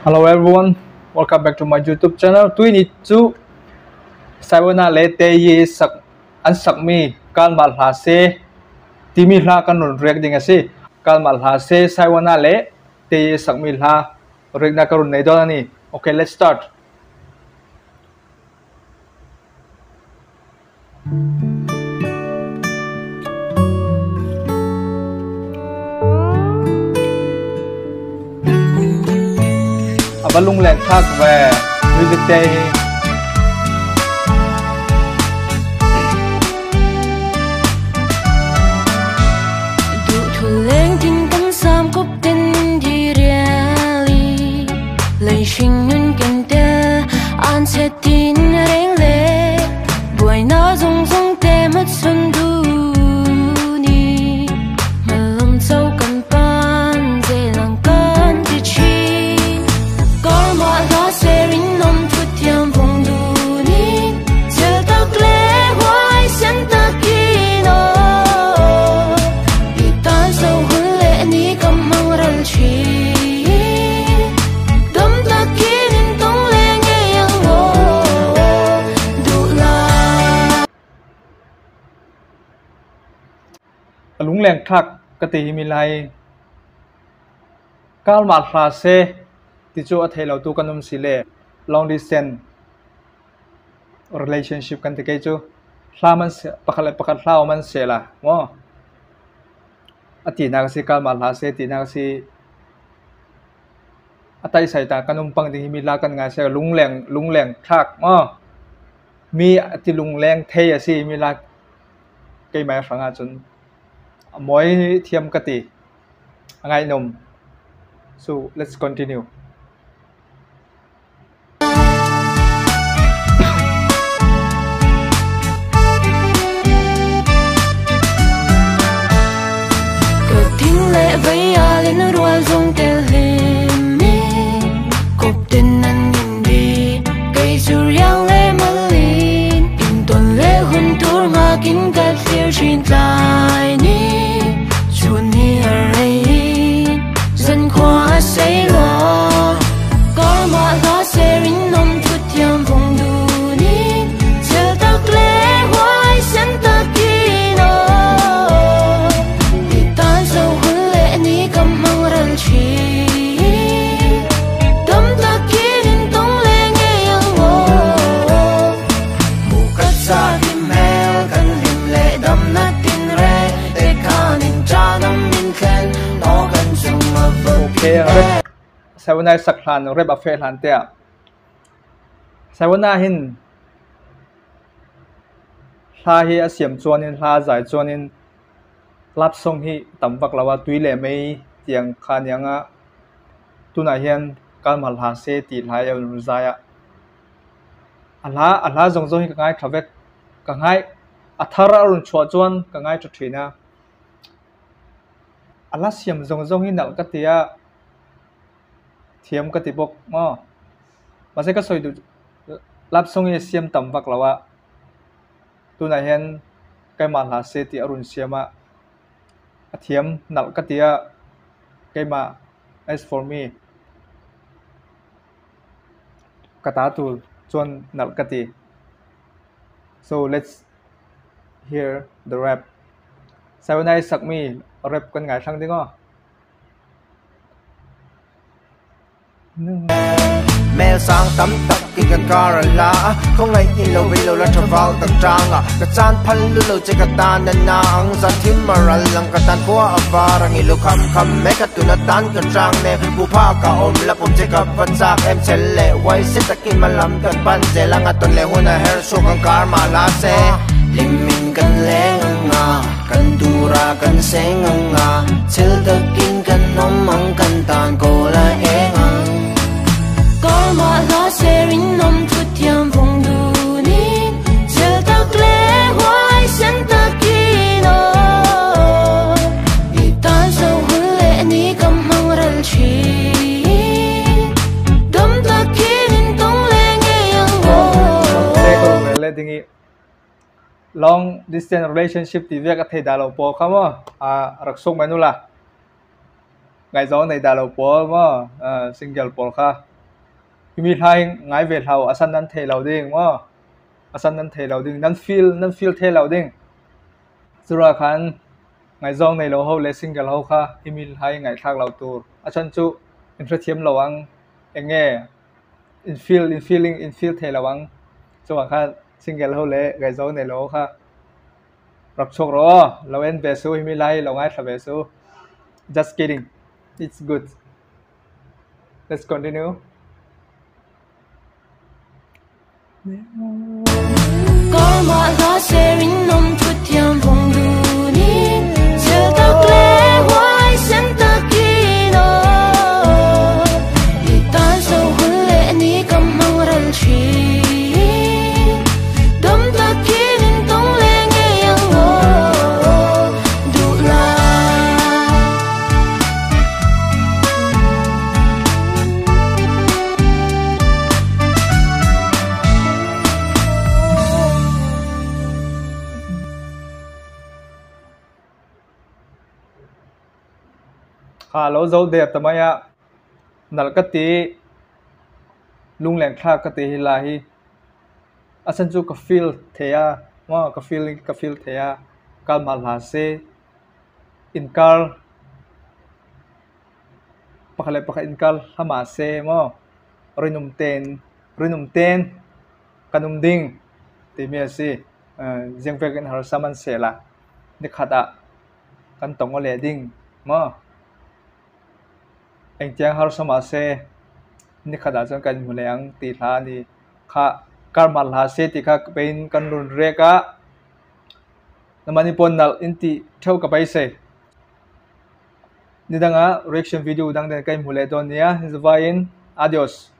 Hello everyone, welcome back to my YouTube channel. Tuy ni chu Saiwana lete ye sak an sak mi kal mal ha se timi hla kan non rek ding ase kal mal ha se Saiwana le te ye sak mi hla rek na karun nei do ani. Okay, let's start. Balung lek thak về music day đủ thu lên tin tâm sam cúp tin đi riali lời sinh nhân kinh tế an sẽ tin rèn lệ buổi nó rung rung tê mất xuân thu ni mà lâm sâu cần pan dễ lòng con thì chi lung leng thak kati mi lai kal mal hla se ti chu a thelo tu kanum sile long distance relationship kan te ke chu hla man se pakhat hla man se la mo ati na si kal mal hla se ti na si atai sai ta kanum pang ding mi la kan nga se lung leng thak mo mi ati lung leng the ya si mi la ke mai franga chun mỗi thiam kati ngay nôm. So let's continue. cờ tiếng lệ với lên ruột rung tê lên cột tên anh nhìn đi cây dù yang lệ mất lên in tuần lệ hôn tour mà kín cắt phiêu trên tai ni dân khoa say lo có mà lá xe rin nôm chút tiêm vùng đủ ní chờ ta lẽ hoài sen ta kino đi tan sâu hơn lẽ ní cầm mang răng chi tâm ta kín tông lẽ nghe yang ngô mù cắt xa tim mèo cần hiểm lệ đâm nát tin rê để ca nín cha nắm nín khen nó gần chung mà Okay, Saiwana sak hlan rep a fe hlan te Saiwana hin hla hi a siam chuanin hla zai chuanin lap song hi tam vak lawa tui le mei tiang khan yanga tuna hian kalmal ha se ti hlai el zaya alha zong zong hi ka ngai thavek ka ngai athara run chua chuan ka ngai chu thina ala siam zong zong hi nal ka tia thiam ka ti bok mo ma se ka soi du lap song hi siam tam vak lawa tu na hian kai mal ha se ti arun siama thiam nal ka tia kai ma as for me kata tu chon nal ka ti. So let's hear the rap. Saiwana sak mi rap kan ngai sang ding o mẹ sang tắm tắc kinh gần cara la không ngày in lâu về lâu là travel tắc trang à cái chan phal lu lâu chơi cái tan na na ang za thim maral lang cái tan qua avara ngi lu kham mẹ cái tu na tan cái trang nè bu pha cả om la pum chơi cái vật sắc em chel lệ quay sit tắc in malam cái pan je lang aton le huna hair so kan karma la se lim min kan le nga kan tura kan seng nga chil tắc in kan nom mang kan tan ko la e có mà lá xe rin nôm chút tiêm vùng đủ ní chờ ta lẽ hoài sen ta kino đi tan sâu hơn lẽ ní cầm mang răng chi đâm ta kín tông lẽ nghe yang ngô le dingi long distance relationship ti vek a thei dalo po khamo a raksong menula ngai zo nei dalo po mo single po kha mi hai ngai ve thau asan nan the lo ding mo asan nan the lo ding nan feel the lo ding sura khan ngai zong nei lo ho le single ho kha mi hai ngai thak lo tur achan chu intrathiam lawang enge in feel the lawang chuwa kha single ho le ngai zong nei lo kha rak chok ro lo en ve su mi lai lo ngai tha ve su just kidding it's good let's continue có mọi gió sẽ rin nôm chút thiam vùng đủ đi giờ ta lẽ hoài xem ta kỳ nó đi tan sâu hơn lẽ ní cầm măng răn chi đâm ta kỳ nên tông lên nghe yang ngô đủ la lo zo đẹp tamaya nal kati lung leng tha kati hilahi asan chu ka feel theya ma ka feel theya kal mal ha se inkal pakale pakha inkal hama se mo rinum ten kanum ding ti mi si jeng vek in har saman se la ni khata kan tong le ding mo anh chàng har sama se ni khada chang kan muleang ti tha ni kha karmal ha se ti kha pein kan run re ka namani pon nal inti thau ka pai se ni danga reaction video dang den kai mule don nia vain adios